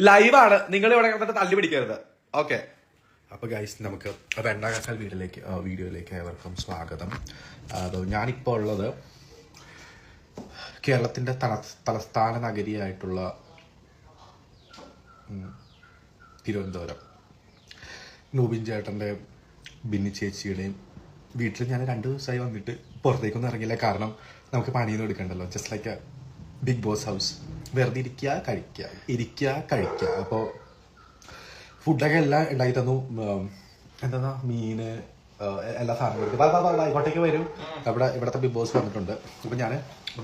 ലൈവാണ്, നിങ്ങൾ ഇവിടെ കിടന്നിട്ട് തല്ലി പിടിക്കരുത്. ഓക്കെ, അപ്പൊ ഗൈസ് നമുക്ക് വെണ്ണാക്കാൽ വീഡിയോയിലേക്ക് ഏവർക്കും സ്വാഗതം. ഞാനിപ്പോ ഉള്ളത് കേരളത്തിന്റെ തലസ്ഥാന നഗരിയായിട്ടുള്ള തിരുവനന്തപുരം. നൂബിൻ ചേട്ടന്റെ, ബിന്നി ചേച്ചിയുടെയും വീട്ടിൽ ഞാൻ 2 ദിവസമായി വന്നിട്ട് പുറത്തേക്കൊന്നും ഇറങ്ങില്ല. കാരണം നമുക്ക് പണിയൊന്നും എടുക്കണ്ടല്ലോ. Just like a Bigg Boss house. വെറുതെ ഇരിക്കുക, കഴിക്കുക. അപ്പോൾ ഫുഡൊക്കെ എല്ലാം ഉണ്ടാക്കി തന്നു. എന്താ മീന്, എല്ലാ സാധനങ്ങളും ഇങ്ങോട്ടേക്ക് വരും. ഇവിടുത്തെ ബിഗ് ബോസ് വന്നിട്ടുണ്ട്. അപ്പം ഞാൻ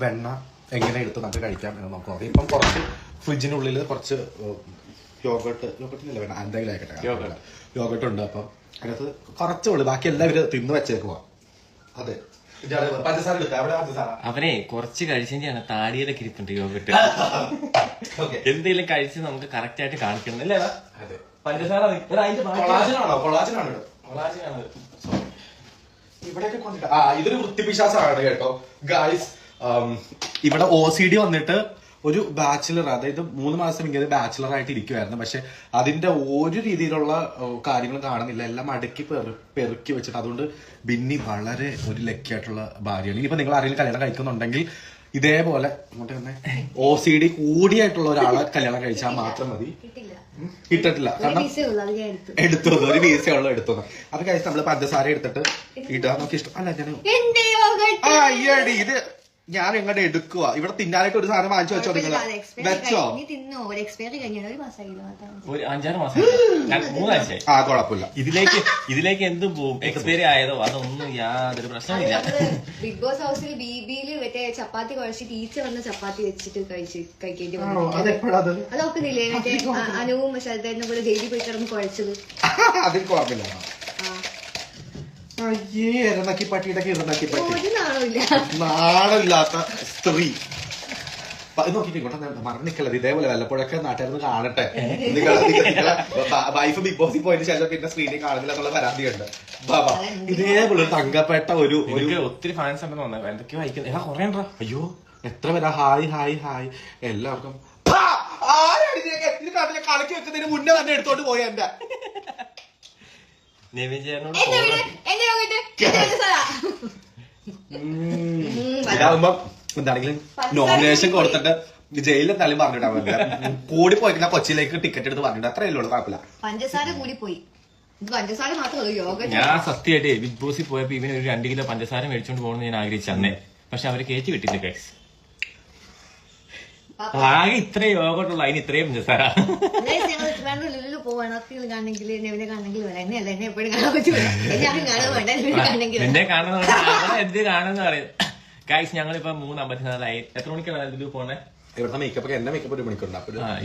വെണ്ണ എങ്ങനെ എടുത്ത് നമുക്ക് കഴിക്കാം എന്ന് നോക്കാം. ഇപ്പം കുറച്ച് ഫ്രിഡ്ജിനുള്ളിൽ കുറച്ച് യോഗട്ടില്ല വേണം, എന്തെങ്കിലും ആയിക്കട്ടെ, യോഗട്ട് ഉണ്ട്. അപ്പം അതിനകത്ത് കുറച്ചുള്ളൂ, ബാക്കി എല്ലാവരും തിന്ന് വെച്ചേക്കുവാ. അതെ, പഞ്ചസാര എടുത്ത അവിടെ പഞ്ചസാര അവനെ കുറച്ച് കഴിച്ചാണ് താടിയിലൊക്കെ ഇരിപ്പുണ്ട് യോഗട്ട്. എന്തെങ്കിലും കഴിച്ച് നമുക്ക് കറക്റ്റ് ആയിട്ട് കാണിക്കണം അല്ലേ? അതെ, പഞ്ചസാര ഇവിടെയൊക്കെ കൊണ്ടിട്ട് ഇതൊരു വൃത്തിപിശാസാണ് കേട്ടോ ഗായ്സ്. ഇവിടെ OCD വന്നിട്ട് ഒരു ബാച്ചിലർ, അതായത് 3 മാസം ഇങ്ങനെ ബാച്ചിലർ ആയിട്ട് ഇരിക്കുവായിരുന്നു. പക്ഷെ അതിന്റെ ഒരു രീതിയിലുള്ള കാര്യങ്ങളും കാണുന്നില്ല, എല്ലാം അടുക്കി പെറുക്കി വെച്ചിട്ട്. അതുകൊണ്ട് ബിന്നി വളരെ ഒരു ലക്കിയായിട്ടുള്ള ഭാര്യയാണ്. ഇനിയിപ്പോ നിങ്ങൾ ആരെങ്കിലും കല്യാണം കഴിക്കുന്നുണ്ടെങ്കിൽ ഇതേപോലെ ഇങ്ങോട്ട് തന്നെ OCD കൂടിയായിട്ടുള്ള ഒരാളെ കല്യാണം കഴിച്ചാൽ മാത്രം മതി. കിട്ടിട്ടില്ല, കാരണം എടുത്തു ഒരു വീസയുള്ള എടുത്തു. അത് കഴിച്ച് നമ്മള് പഞ്ചസാര എടുത്തിട്ട് ഇടാൻ നോക്കി ഇഷ്ടം അല്ല. ഞാൻ ഇത് ഞാൻ എങ്ങോട്ട് എടുക്കുക. ഇവിടെ തിന്നാനായിട്ട് ഒരു സാധനം വാങ്ങിച്ചു വെച്ചോ, നിങ്ങൾ വെച്ചോ? 5-6 മാസം, 3 ആഴ്ചയായി. കുഴപ്പമില്ല. ഇതിലേക്ക് എന്തും പോവും. എക്സ്പയറി ആയതോ അതൊന്നും യാതൊരു പ്രശ്നമില്ല. ബിഗ് ബോസ് ഹൗസിൽ ബിബിയില് മറ്റേ ചപ്പാത്തി കുഴച്ചിട്ട് ഈച്ച വന്ന ചപ്പാത്തി വെച്ചിട്ട് കഴിക്കേണ്ടി വന്നു. അതൊക്കെ മറ്റേ അനുവും ശ്രദ്ധേനും കൂടെ ജയിലിൽ പോയി കിടന്ന് കുഴച്ചത്. അതിൽ കുഴപ്പമില്ല. നാണില്ലാത്ത സ്ത്രീ നോക്കിട്ട് ഇങ്ങോട്ട് മറന്നിക്കല്ലത്. ഇതേപോലെ വല്ലപ്പോഴൊക്കെ നാട്ടുകാർ കാണട്ടെ. വൈഫ് ബിഗ് ബോസിൽ പോയതിനു ശേഷം പിന്നെ സ്ക്രീനിൽ കാണുന്നില്ല എന്നുള്ള പരാതിയുണ്ട്. ബാബാ ഇതേപോലെ തങ്കപ്പെട്ട ഒരു ഒത്തിരി ഫാൻസ് ഉണ്ടെന്ന് തോന്നുന്നു. എന്തൊക്കെയോ വായിക്കുന്നത് കൊറേ. അയ്യോ എത്ര പേരാ ഹായ് എല്ലാവർക്കും. കളിക്ക് വെക്കുന്നതിന് മുന്നേ തന്നെ എടുത്തോണ്ട് പോയ എന്റെ ഇതാവുമ്പോ എന്താണെങ്കിലും നോമിനേഷൻ കൊടുത്തിട്ട് ജയിലിൽ എന്തായാലും പറഞ്ഞിട്ടാ പറ്റില്ല. കൂടി പോയിട്ടില്ല, കൊച്ചിയിലേക്ക് ടിക്കറ്റ് എടുത്ത് പറഞ്ഞിട്ട് അത്രയല്ലേ ഉള്ളൂ, കുഴപ്പമില്ല. പഞ്ചസാര കൂടി പോയി. ഞാൻ സത്യമായിട്ട് ബിഗ് ബോസിൽ പോയപ്പോ ഇവന് ഒരു 2 കിലോ പഞ്ചസാര മേടിച്ചോണ്ട് പോകണമെന്ന് ഞാൻ ആഗ്രഹിച്ചന്നേ. പക്ഷെ അവര് കയറ്റി വിട്ടില്ല ഗൈസ്. ആകെ ഇത്രയും യോഗട്ടുള്ള അതിന് ഇത്രയും പഞ്ചസാര. നിന്നെ കാണുന്ന എന്ത് കാണുന്ന പറയും ഗൈസ്. ഞങ്ങളിപ്പോ 3:54 എത്ര മണിക്കാണ് ഇതിൽ പോണേ? ഇവിടുത്തെ മേക്കപ്പ് എന്റെ മേക്കപ്പ് 1 മണിക്കൂറുണ്ട്.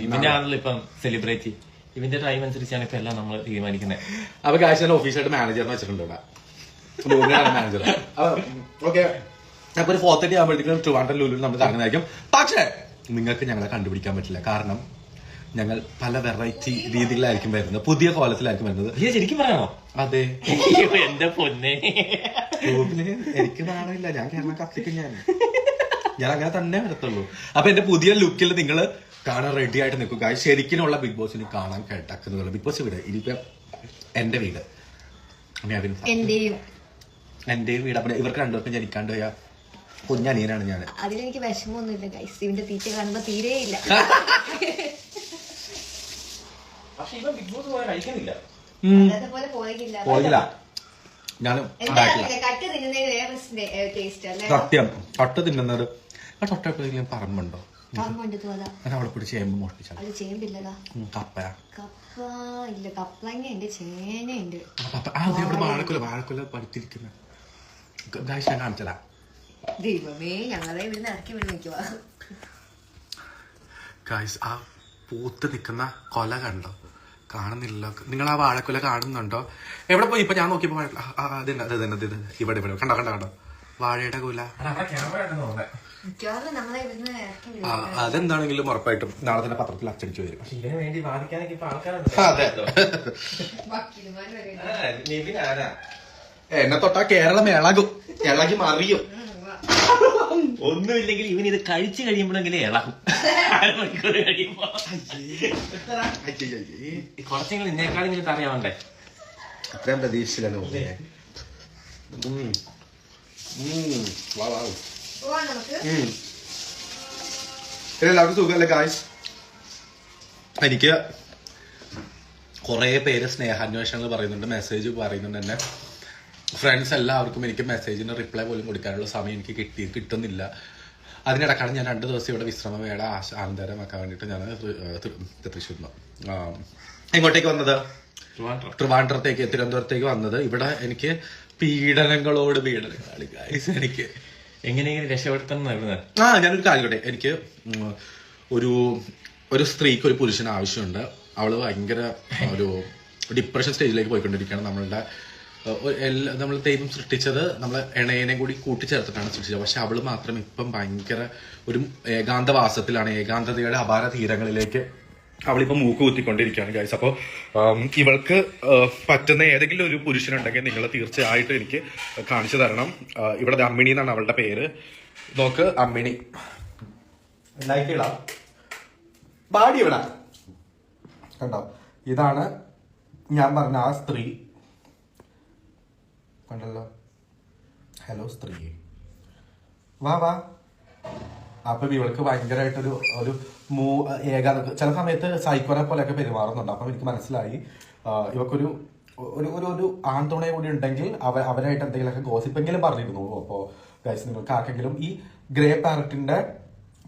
ഇവന്റെ ആണല്ലോ ഇപ്പം സെലിബ്രേറ്റ്. ഇവന്റെ ടൈം അനുസരിച്ചാണ് ഇപ്പൊ എല്ലാം നമ്മൾ തീരുമാനിക്കുന്നത്. അപ്പൊ ഗൈസ് ഞാൻ ഓഫീസായിട്ട് മാനേജറിനെ വെച്ചിട്ടുണ്ട് ഇവിടെ, മാനേജർ. ഓക്കെ, അപ്പൊ ഒരു 4:30 ആകുമ്പോഴത്തേക്കും ട്രിവാൻഡ്രം ലുലുവിൽ നമ്മൾ കാണുന്നതായിരിക്കും. പക്ഷേ നിങ്ങൾക്ക് ഞങ്ങളെ കണ്ടുപിടിക്കാൻ പറ്റില്ല, കാരണം ഞങ്ങൾ പല വെറൈറ്റി രീതിയിലായിരിക്കും വരുന്നത്, പുതിയ കോലത്തിലായിരിക്കും വരുന്നത്. ശരിക്കും പറയണോ? അതെ, എന്റെ പൊന്നെ. എനിക്ക് നാണമില്ല, ഞാൻ കേരളം കത്തിക്കും. ഞാൻ അങ്ങനെ തന്നെ വരത്തുള്ളൂ. അപ്പൊ എന്റെ പുതിയ ലുക്കിൽ നിങ്ങൾ കാണാൻ റെഡി ആയിട്ട് നിൽക്കുക. ശരിക്കുള്ള ബിഗ് ബോസിന് കാണാൻ കേട്ടാക്കുന്നത്. ബിഗ് ബോസ് വീട് ഇനിയിപ്പം എന്റെ വീട്, എന്റെയും വീട്. അപ്പൊ ഇവർക്ക് 2 പേർക്കും ജനിക്കാണ്ട് പോയ കുഞ്ഞനിയനാണ് ഞാൻ. അതിലെനിക്ക് വിഷമമൊന്നുമില്ല ഗൈസ്, ഇവന്റെ തീറ്റ കാണുമ്പോ തീരെയില്ല. പോയില്ല ഞാൻ സത്യം. തൊട്ട് തിന്നുന്നത് തൊട്ടെപ്പോഴെങ്കിലും പറമ്പുണ്ടോ? അവിടെ കൂടി ചേമ്പ് മോഷ്ടിച്ചാൽ കപ്പയാ? വാഴക്കൊല പടുത്തിരിക്കുന്ന ഞാൻ കാണിച്ചതാ. ദൈവമേ, ഞങ്ങളെ ഇവിടുന്ന് ഇറക്കി വിളിക്കുക. ഗൈസ്, ആ പൂത്ത് നിൽക്കുന്ന കൊല കണ്ടോ? കാണുന്നില്ലല്ലോ. നിങ്ങൾ ആ വാഴക്കൊല കാണുന്നുണ്ടോ? എവിടെ പോയി? ഇപ്പൊ ഞാൻ നോക്കിയപ്പോ ഇവിടെ കണ്ടോ വാഴയുടെ കൊല. അതെന്താണെങ്കിലും ഉറപ്പായിട്ടും നാളെ തന്നെ പത്രത്തിൽ അച്ചടിച്ചു വരും. അതെ, എന്നെ തൊട്ടാ കേരളം ഇളകി മറിയും. ഒന്നുമില്ലെങ്കിൽ ഇവൻ ഇത് കഴിച്ചു കഴിയുമ്പോഴെങ്കിലും ഇളകും. അരമണിക്കൂർ കഴിയുമ്പോ കുറച്ചെങ്കിലും ഇതിനേക്കാളെങ്കിലും അറിയാവണ്ടേ. അത്രയും പ്രതീക്ഷിച്ചില്ല. പോവാം നമുക്ക്. എല്ലാവർക്കും സുഖമല്ലേ ഗായ്സ്? എനിക്ക് കുറേ പേര് സ്നേഹാന്വേഷണങ്ങൾ പറയുന്നുണ്ട്, മെസ്സേജ് പറയുന്നുണ്ട്. എന്നെ ഫ്രണ്ട്സ് എല്ലാവർക്കും എനിക്ക് മെസ്സേജിന് റിപ്ലൈ പോലും കൊടുക്കാനുള്ള സമയം എനിക്ക് കിട്ടുന്നില്ല. അതിനിടക്കാണ് ഞാൻ 2 ദിവസം ഇവിടെ വിശ്രമവേള ആനന്ദകരമാക്കാൻ വേണ്ടിയിട്ട് ഞാൻ തൃശ്ശൂർ എങ്ങോട്ടേക്ക് വന്നത്? തിരുവനന്തപുരത്തേക്ക് വന്നത്. ഇവിടെ എനിക്ക് പീഡനങ്ങളോട് പീഡനങ്ങളാണ് ഗായ്സ്. എനിക്ക് എങ്ങനെയെങ്കിലും രക്ഷപ്പെടുത്തണം. ഞാനൊരു കാര്യം, എനിക്ക് ഒരു സ്ത്രീക്ക് ഒരു പുരുഷന് ആവശ്യമുണ്ട്. അവള് ഭയങ്കര ഒരു ഡിപ്രഷൻ സ്റ്റേജിലേക്ക് പോയിക്കൊണ്ടിരിക്കുകയാണ്. നമ്മൾ ദൈവം സൃഷ്ടിച്ചത് നമ്മൾ ഇണയനെ കൂടി കൂട്ടിച്ചേർത്തിട്ടാണ് സൃഷ്ടിച്ചത്. പക്ഷെ അവള് മാത്രം ഇപ്പം ഭയങ്കര ഒരു ഏകാന്തവാസത്തിലാണ്. ഏകാന്തതയുടെ അപാര തീരങ്ങളിലേക്ക് അവളിപ്പോ മൂക്ക് കുത്തിക്കൊണ്ടിരിക്കുകയാണ് ഗൈസ്. അപ്പോൾ ഇവൾക്ക് പറ്റുന്ന ഏതെങ്കിലും ഒരു പുരുഷനുണ്ടെങ്കിൽ നിങ്ങൾ തീർച്ചയായിട്ടും എനിക്ക് കാണിച്ചു തരണം. ഇവിടെ അമ്മിണി എന്നാണ് അവളുടെ പേര്. നോക്ക്, അമ്മിണി ബാഡി ഇവിടെ കണ്ടോ? ഇതാണ് ഞാൻ പറഞ്ഞ ആ സ്ത്രീ. കണ്ടല്ലോ? ഹലോ സ്ത്രീ, വാ. അപ്പൊ ഇവൾക്ക് ഭയങ്കരമായിട്ടൊരു ചില സമയത്ത് സൈക്കോനെ പോലെയൊക്കെ പെരുമാറുന്നുണ്ട്. അപ്പൊ എനിക്ക് മനസ്സിലായി ഇവക്കൊരു ഒരു ആൺതുണയെ കൂടി ഉണ്ടെങ്കിൽ അവരായിട്ട് എന്തെങ്കിലുമൊക്കെ ഗോസിപ്പെങ്കിലും പറഞ്ഞിരുന്നു. അപ്പോൾ ഗൈസ്, നിങ്ങൾക്ക് ആർക്കെങ്കിലും ഈ ഗ്രേ പാരറ്റിന്റെ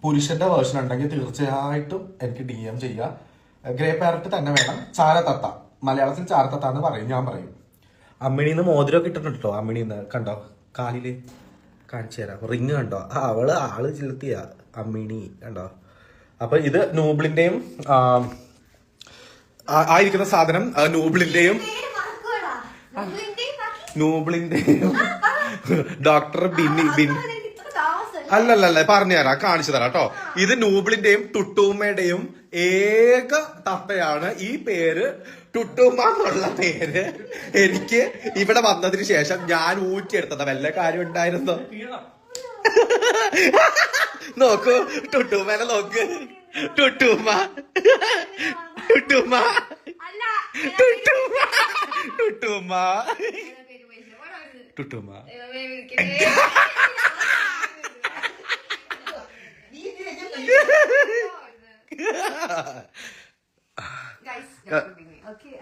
പുരുഷന്റെ വേർഷൻ ഉണ്ടെങ്കിൽ തീർച്ചയായിട്ടും എനിക്ക് DM ചെയ്യുക. ഗ്രേ പാരറ്റ് തന്നെ വേണം. ചാരത്തത്ത, മലയാളത്തിൽ ചാരത്തത്ത എന്ന് പറയും, ഞാൻ പറയും. അമ്മിണിന്ന് മോതിരമൊക്കെ ഇട്ടിട്ടുണ്ട് കേട്ടോ. അമ്മിണിന്ന് കണ്ടോ? കാലില് കാണിച്ചു തരാം. റിങ് കണ്ടോ? ആള് ചെലുത്തിയ അമ്മിണി കണ്ടോ? അപ്പൊ ഇത് നൂബിളിന്റെയും ആയിരിക്കുന്ന സാധനം നൂബിളിന്റെയും ഡോക്ടർ ബിന്നി അല്ലല്ല പറഞ്ഞുതരാം, കാണിച്ചു തരാം കേട്ടോ. ഇത് നൂബിളിന്റെയും ടുട്ടൂമ്മയുടെയും ഏക തത്തയാണ്. ഈ പേര് ടുട്ടൂമ്മ എന്നുള്ള പേര് എനിക്ക് ഇവിടെ വന്നതിന് ശേഷം ഞാൻ ഊറ്റിയെടുത്തതാ. വല്ല കാര്യം ഉണ്ടായിരുന്നോ? നോക്കൂ, ടുട്ടൂമ്മനെ നോക്ക്. ടുട്ടൂമ്മ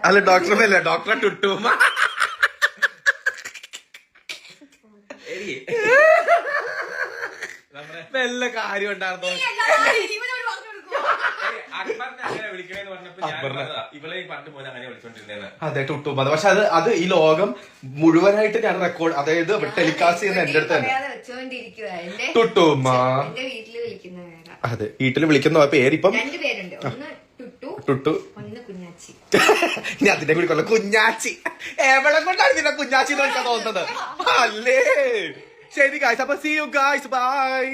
അല്ല, ഡോക്ടറല്ല, ഡോക്ടറെ ടുട്ടൂമ്മ. വല്ല കാര്യം ഉണ്ടായിരുന്നോ? അതെ, ടുട്ടൂമ്മ. പക്ഷെ അത് ഈ ലോകം മുഴുവനായിട്ട് ഞാൻ റെക്കോർഡ്, അതായത് ടെലികാസ്റ്റ് ചെയ്യുന്ന എന്റെ അടുത്ത് തന്നെ ടുട്ടൂമ്മ. അതെ, വീട്ടിൽ വിളിക്കുന്ന പേരിപ്പം ടുട്ടു. ഇനി അതിന്റെ കൂടി കൊല്ല കുഞ്ഞാച്ചി. എവിടെ കൊണ്ടാണ് ഇതിനെ കുഞ്ഞാച്ചി എന്ന് വിളിക്കാൻ തോന്നുന്നത്? അല്ലേ? ശരി ഗായ്സ്, അപ്പൊ സീ യു ഗായ്സ്, ബൈ.